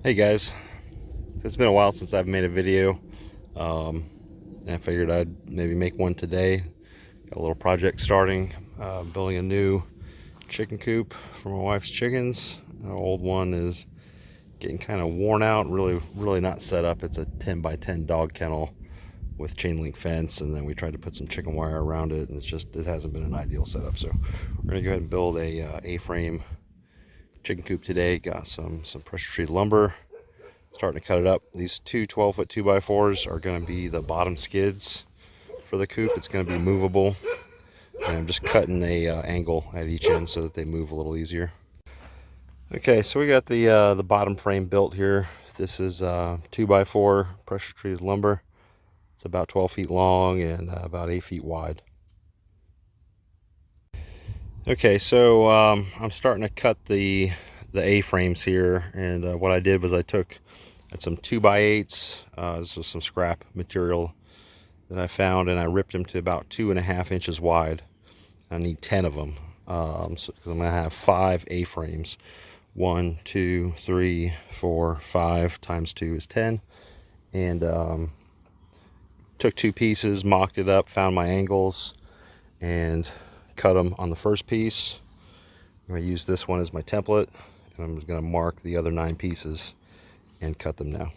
Hey guys, so it's been a while since I've made a video. And I figured I'd maybe make one today. Got a little project starting, building a new chicken coop for my wife's chickens. Our old one is getting kind of worn out, really not set up. It's a 10 by 10 dog kennel with chain link fence, and then we tried to put some chicken wire around it, and it hasn't been an ideal setup. So we're gonna go ahead and build a A-frame chicken coop today. Got some pressure treated lumber. Starting to cut it up. These two 12-foot 2x4s are going to be the bottom skids for the coop. It's going to be movable, and I'm just cutting a angle at each end so that they move a little easier. Okay, so we got the bottom frame built here. This is 2x4 pressure treated lumber. It's about 12 feet long and about 8 feet wide. Okay, so I'm starting to cut the A-frames here, and what I did was I took some 2x8s, this was some scrap material that I found, and I ripped them to about 2.5 inches wide. I need 10 of them, because I'm going to have 5 A-frames. 1, 2, 3, 4, 5 times 2 is 10. And took 2 pieces, mocked it up, found my angles, and cut them on the first piece. I'm going to use this one as my template, and I'm going to mark the other 9 pieces and cut them now.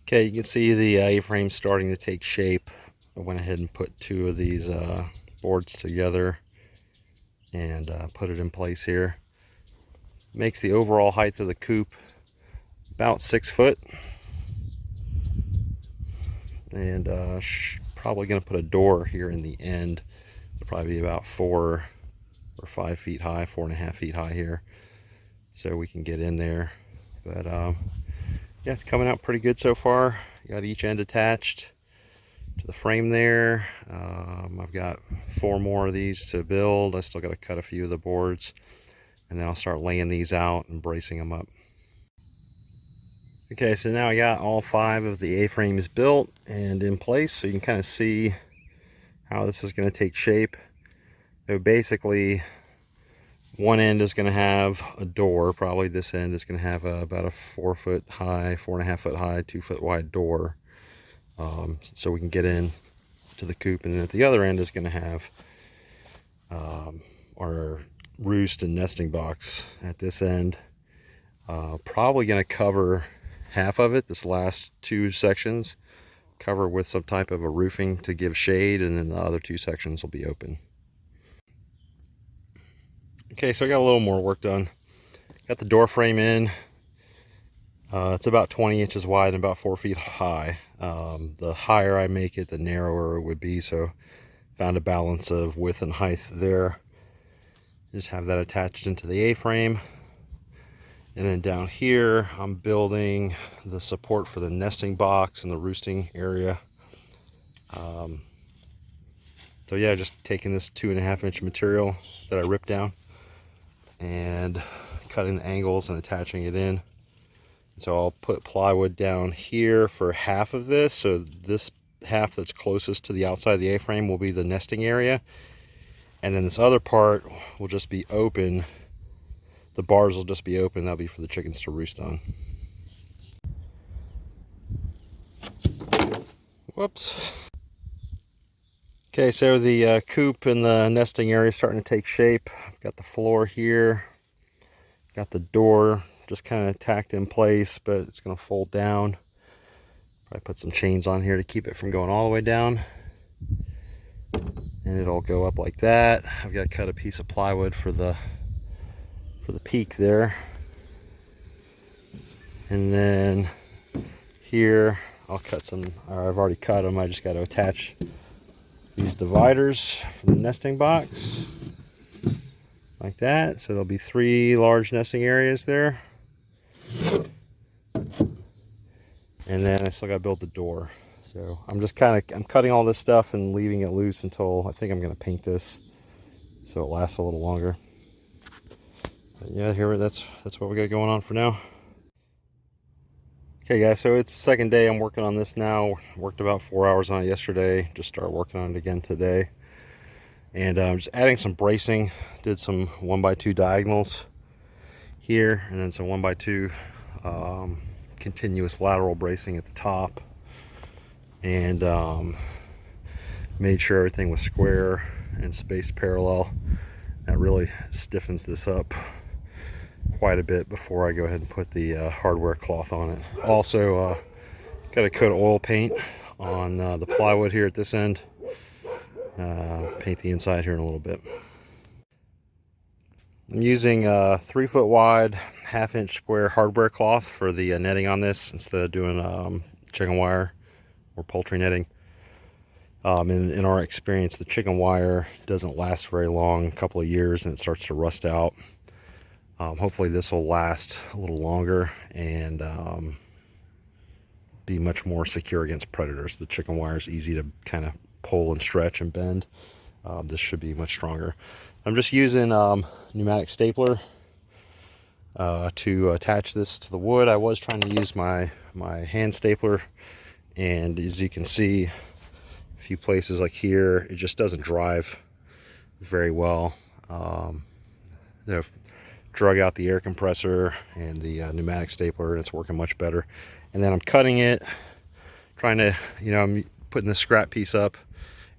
Okay, you can see the A-frame starting to take shape. I went ahead and put 2 of these boards together and put it in place here. Makes the overall height of the coop about 6 foot. And probably going to put a door here in the end. It'll probably be about 4 or 5 feet high, 4.5 feet high here, so we can get in there. But yeah, it's coming out pretty good so far. Got each end attached to the frame there. I've got 4 more of these to build. I still got to cut a few of the boards, and then I'll start laying these out and bracing them up. Okay, so now I got all 5 of the A-frames built and in place, so you can kind of see how this is going to take shape. So basically, one end is going to have a door. Probably this end is going to have about a 4 foot high, 4.5 foot high, 2 foot wide door, so we can get in to the coop. And then at the other end is going to have our roost and nesting box at this end. Probably going to cover half of it, this last 2 sections, cover with some type of a roofing to give shade, and then the other 2 sections will be open. Okay, so I got a little more work done. Got the door frame in. It's about 20 inches wide and about 4 feet high. The higher I make it, the narrower it would be, so found a balance of width and height there. Just have that attached into the A-frame. And then down here, I'm building the support for the nesting box and the roosting area. So yeah, just taking this 2.5 inch material that I ripped down and cutting the angles and attaching it in. So I'll put plywood down here for half of this. So this half that's closest to the outside of the A-frame will be the nesting area. And then this other part will just be open. The bars will just be open. That'll be for the chickens to roost on. Whoops. Okay, so the coop and the nesting area is starting to take shape. I've got the floor here. Got the door just kind of tacked in place, but it's going to fold down. Probably put some chains on here to keep it from going all the way down. And it'll go up like that. I've got to cut a piece of plywood for the peak there. And then here I'll cut some, or I've already cut them. I just got to attach these dividers from the nesting box like that. So there'll be 3 large nesting areas there. And then I still got to build the door. So I'm just I'm cutting all this stuff and leaving it loose until I think I'm going to paint this so it lasts a little longer. But yeah, here that's what we got going on for now. Okay guys, so it's the second day I'm working on this now. Worked about 4 hours on it yesterday. Just started working on it again today. And I'm just adding some bracing. Did some 1x2 diagonals here, and then some 1x2 continuous lateral bracing at the top, and made sure everything was square and spaced parallel. That really stiffens this up quite a bit before I go ahead and put the hardware cloth on it. Also, got a coat of oil paint on the plywood here at this end. Paint the inside here in a little bit. I'm using a 3-foot wide, 1/2-inch square hardware cloth for the netting on this instead of doing chicken wire or poultry netting. In our experience, the chicken wire doesn't last very long, a couple of years, and it starts to rust out. Hopefully this will last a little longer and be much more secure against predators. The chicken wire is easy to kind of pull and stretch and bend. This should be much stronger. I'm just using pneumatic stapler to attach this to the wood. I was trying to use my hand stapler, and as you can see, a few places like here, it just doesn't drive very well. I've drug out the air compressor and the pneumatic stapler, and it's working much better. And then I'm cutting it, trying to, I'm putting the scrap piece up,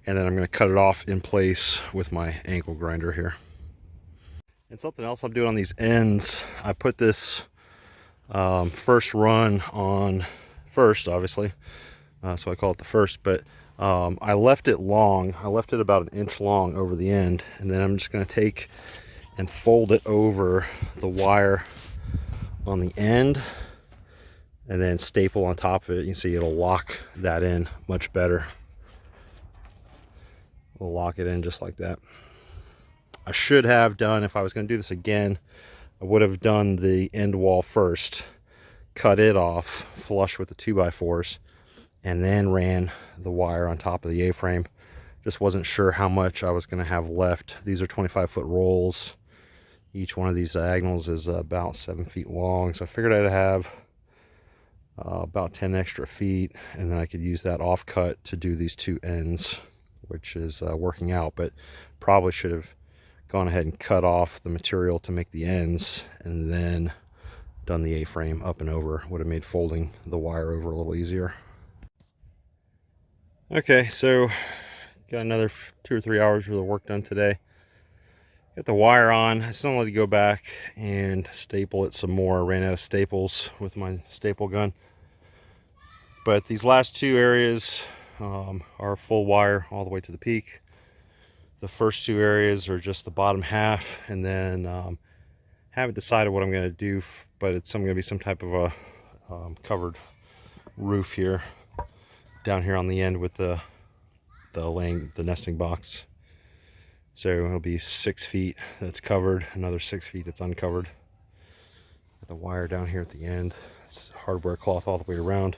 and then I'm going to cut it off in place with my ankle grinder here. And something else I'm doing on these ends, I put this first run on first, obviously, so I call it the first, but I left it long. I left it about 1 inch long over the end, and then I'm just going to take and fold it over the wire on the end and then staple on top of it. You can see it'll lock that in much better. We'll lock it in just like that. I should have done, if I was going to do this again, I would have done the end wall first, cut it off flush with the 2x4s, and then ran the wire on top of the A-frame. Just wasn't sure how much I was going to have left. These are 25-foot rolls. Each one of these diagonals is about 7 feet long, so I figured I'd have about 10 extra feet, and then I could use that offcut to do these two ends, which is working out. But probably should have gone ahead and cut off the material to make the ends, and then done the A-frame up and over. Would have made folding the wire over a little easier. Okay, so got another 2 or 3 hours worth of work done today. Got the wire on. I still need to go back and staple it some more. I ran out of staples with my staple gun. But these last two areas are full wire all the way to the peak. The first two areas are just the bottom half, and then haven't decided what I'm going to do, but it's going to be some type of a covered roof here, down here on the end with the nesting box. So it'll be 6 feet that's covered, another 6 feet that's uncovered. Got the wire down here at the end. It's hardware cloth all the way around.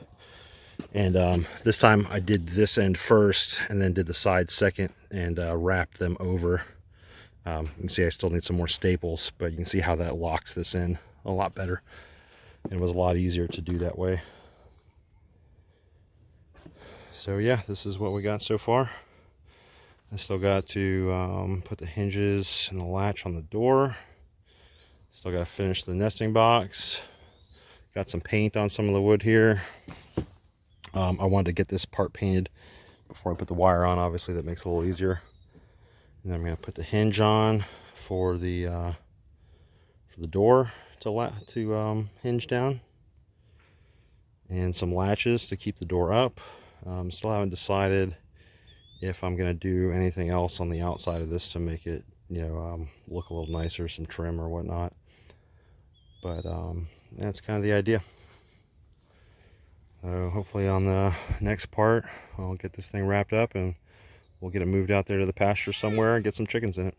And this time I did this end first and then did the side second, and wrapped them over. You can see I still need some more staples, but you can see how that locks this in a lot better. It was a lot easier to do that way. So yeah, this is what we got so far. I still got to put the hinges and the latch on the door. Still got to finish the nesting box. Got some paint on some of the wood here. I wanted to get this part painted before I put the wire on. Obviously, that makes it a little easier. And then I'm going to put the hinge on for the door to hinge down, and some latches to keep the door up. Still haven't decided if I'm going to do anything else on the outside of this to make it, look a little nicer, some trim or whatnot. But that's kind of the idea. So hopefully on the next part, I'll get this thing wrapped up and we'll get it moved out there to the pasture somewhere and get some chickens in it.